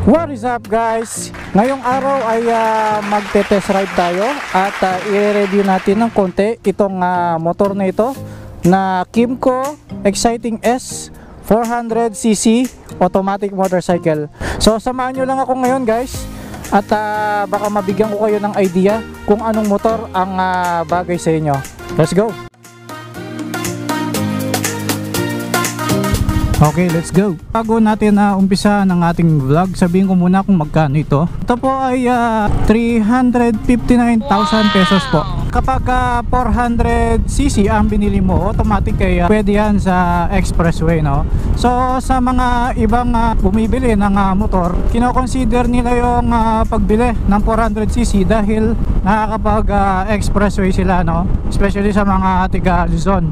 What is up guys? Ngayong araw ay magte-test ride tayo at i-review natin ng konti itong motor na ito na Kymco Exciting S 400cc automatic motorcycle. So samahan nyo lang ako ngayon guys at baka mabigyan ko kayo ng idea kung anong motor ang bagay sa inyo. Let's go! Okay, let's go. Bago natin umpisa ng ating vlog, sabihin ko muna kung magkano ito. Ito po ay 359,000 pesos po. Kapag 400cc ang binili mo, automatic ay pwede yan sa expressway, no? So sa mga ibang bumibili ng motor, kino-consider nila yung pagbili ng 400cc dahil nakakapag expressway sila, no? Especially sa mga tiga Luzon.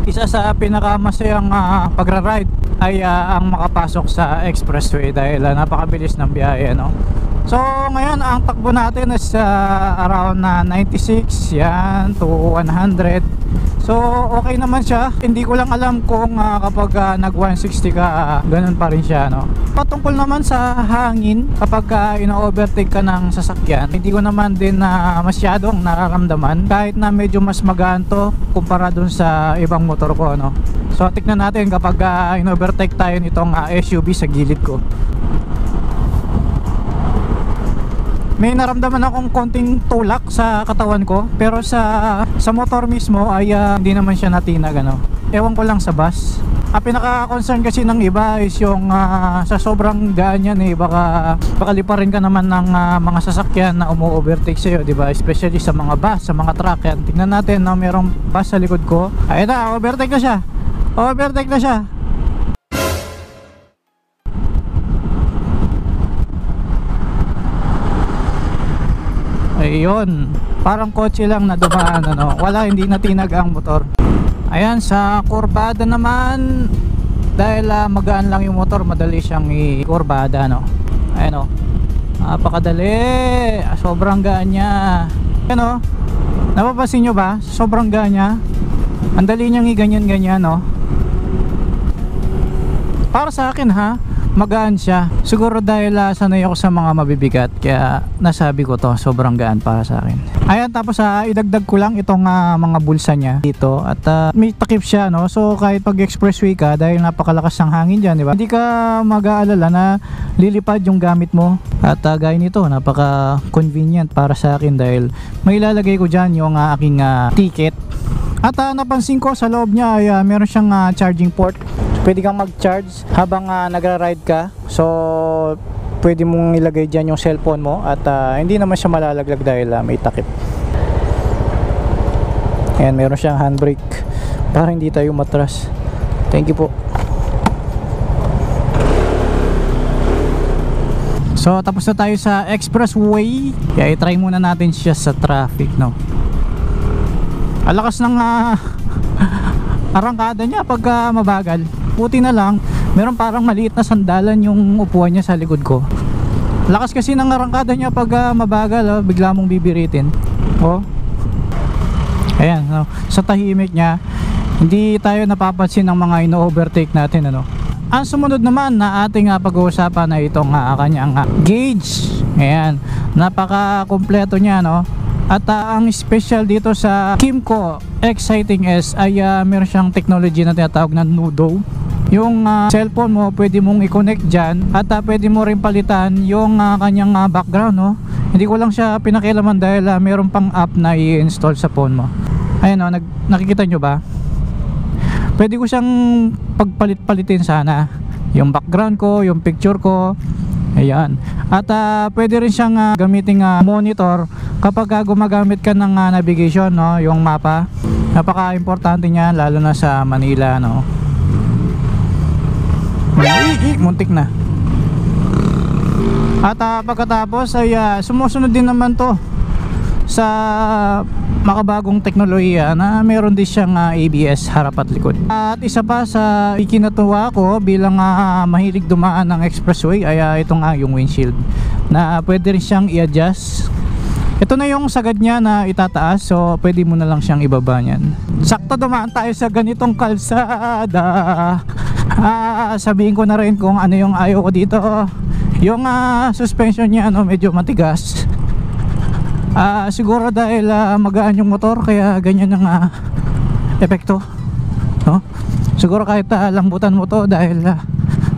Isa sa pinakamasayang pagra-ride ay ang makapasok sa expressway dahil napakabilis ng biyahe, no? So ngayon ang takbo natin is around 96 yan to 100. So okay naman siya. Hindi ko lang alam kung kapag nag 160 ka ganun pa rin siya, no? Patungkol naman sa hangin kapag ino-overtake ka ng sasakyan, hindi ko naman din masyadong nararamdaman kahit na medyo mas magaan to kumpara dun sa ibang motor ko, no? So tignan natin kapag ino-overtake tayo nitong SUV sa gilid ko. May naramdaman akong konting tulak sa katawan ko, pero sa motor mismo ay hindi naman siya natinag, ano. Ewan ko lang sa bus. Ang pinaka-concern kasi ng iba is yung sa sobrang gaan yan baka liparin ka naman ng mga sasakyan na umu-overtake sa'yo, diba? Especially sa mga bus, sa mga truck yan. Tingnan natin na merong bus sa likod ko. Ayun na, overtake na siya. Overtake na siya. Ayun, parang kotse lang na dumaan, ano. Wala, hindi natinag ang motor. Ayan, sa kurbada naman, dahil magaan lang yung motor, madali siyang i-kurbada, no. Ayan, o, napakadali, sobrang gaan niya. Ayan, o, napapansin nyo ba? Sobrang gaan niya. Ang dali niyang i-ganyan-ganyan, no. Para sa akin, ha, magaan siya. Siguro dahil sanay ako sa mga mabibigat, kaya nasabi ko to, sobrang gaan para sa akin. Ayan, tapos idagdag ko lang itong mga bulsa niya dito at may takip siya, no. So kahit pag expressway ka, dahil napakalakas ng hangin dyan, diba? Hindi ka mag-aalala na lilipad yung gamit mo. At gaya nito, napaka convenient para sa akin dahil may ilalagay ko dyan yung aking ticket. At napansin ko sa loob niya ay meron siyang charging port. Pwede kang mag-charge habang nagra-ride ka. So pwede mong ilagay dyan yung cellphone mo at hindi naman siya malalaglag dahil may takip. Ayan, meron siyang handbrake para hindi tayo matras. Thank you po. So tapos na tayo sa expressway. Kaya i-try muna natin siya sa traffic, no. Alakas ng arangkada niya pag mabagal. Puti na lang, meron parang maliit na sandalan yung upuan niya sa likod ko. Lakas kasi ng arangkada niya pag mabagal, bigla mong bibiritin. Oh. Ayan, no? Sa tahimik niya, hindi tayo napapansin ng mga ino-overtake natin, ano. Ang sumunod naman na ating pag-uusapan na itong kanyang gauge. Ayan, napaka-kumpleto niya, no. At ang special dito sa Kymco Exciting S ay meron siyang technology na tinatawag na Nudo. Yung cellphone mo pwede mong i-connect dyan at pwede mo rin palitan yung kanyang background, no? Hindi ko lang siya pinakialaman dahil meron pang app na i-install sa phone mo. Ayan, no, nakikita nyo ba? Pwede ko siyang pagpalit-palitin sana yung background ko, yung picture ko. Ayan. At pwede rin siyang gamiting monitor kapag gumagamit ka ng navigation, no, yung mapa. Napaka-importante niya lalo na sa Manila, no. Muntik na. At pagkatapos ay sumusunod din naman to sa makabagong teknolohiya na meron din siyang ABS harap at likod. At isa pa sa ikinatuwa ko bilang mahilig dumaan ng expressway ay itong yung windshield na pwede rin siyang i-adjust. Ito na yung sagad niya na itataas, so pwede mo na lang siyang ibaba niyan. Sakto dumaan tayo sa ganitong kalsada. Sabihin ko na rin kung ano yung ayaw ko dito. Yung suspension niya medyo matigas. Siguro dahil magaan yung motor kaya ganyan ang epekto, no? Siguro kahit lambutan mo to dahil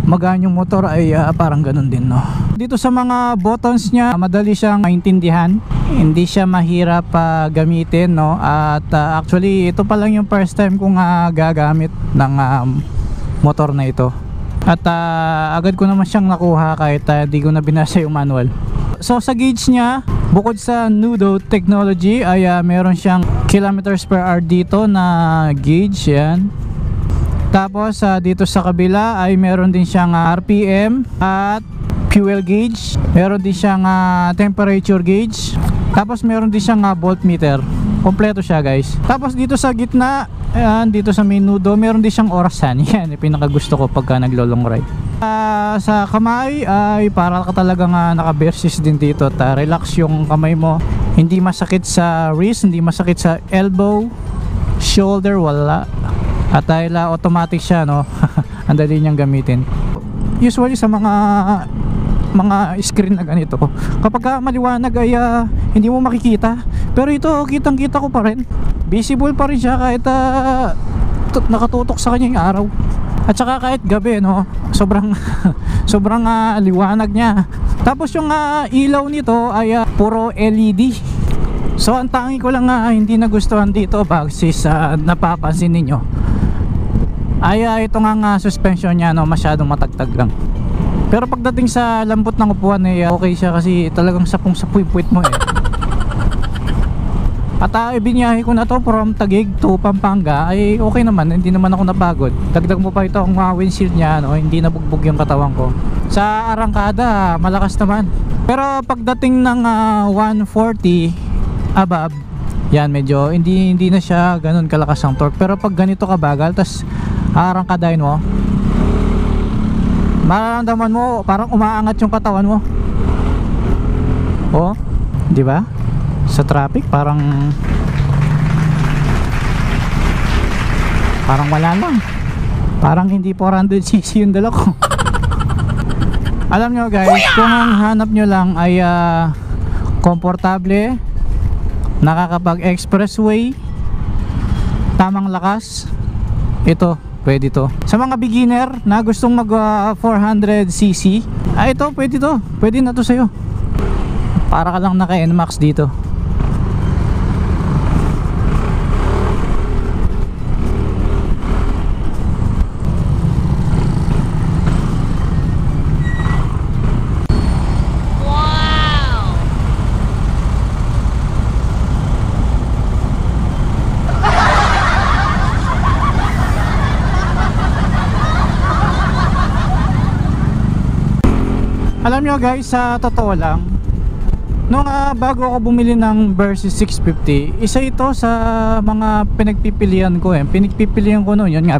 magaan yung motor ay parang ganun din, no? Dito sa mga buttons niya, madali siyang maintindihan, hindi siya mahirap gamitin, no? At actually ito pa lang yung first time kong gagamit ng motor na ito. At agad ko naman siyang nakuha kahit di ko na binasa yung manual. So sa gauge niya, bukod sa Nudo technology ay meron siyang kilometers per hour dito na gauge, yan. Tapos dito sa kabila ay meron din siyang RPM at fuel gauge. Meron din siyang temperature gauge. Tapos meron din siyang voltmeter. Kompleto siya, guys. Tapos dito sa gitna, ayan, dito sa main Nudo, meron din siyang orasan. Yan, yung pinakagusto ko pagka naglo-long ride. Sa kamay ay para ka talagang naka-versus din dito at relax yung kamay mo. Hindi masakit sa wrist, hindi masakit sa elbow, shoulder, wala. At dahil automatic siya, no? Ang dali niyang gamitin. Usually sa mga screen na ganito, kapag maliwanag ay hindi mo makikita, pero ito kitang kita ko pa rin, visible pa rin siya kahit nakatutok sa kanya yung araw. At saka kahit gabi, no, sobrang sobrang liwanag niya. Tapos yung ilaw nito ay puro LED. So ang tangi ko lang hindi nagustuhan dito, bagsis napapansin ninyo, ay ito nga suspension niya, no, masyadong matagtag lang. Pero pagdating sa lambot ng upuan okay siya kasi talagang sapong-sapuy puwit mo At ibinyahe ko na to from Taguig to Pampanga ay okay naman, hindi naman ako napagod. Dagdag mo pa ito ang windshield niya, no, hindi nabugbog yung katawan ko. Sa arangkada malakas naman. Pero pagdating ng 140 above, yan medyo hindi na siya ganun kalakas ang torque. Pero pag ganito kabagal tas arangkadain mo, mararamdaman mo parang umaangat yung katawan mo. Oh, di ba? Sa traffic parang wala lang. Parang hindi 400cc yung dala ko. Alam nyo guys, kung ang hanap nyo lang ay komportable, nakakapag expressway, tamang lakas, ito pwede to. Sa mga beginner na gustong mag 400cc, ito pwede to. Pwede na to sa'yo. Para ka lang naka NMAX dito. Alam nyo guys, sa totoo lang, nung bago ako bumili ng Versys 650, isa ito sa mga pinagpipilian ko Pinagpipilian ko noon, yun nga,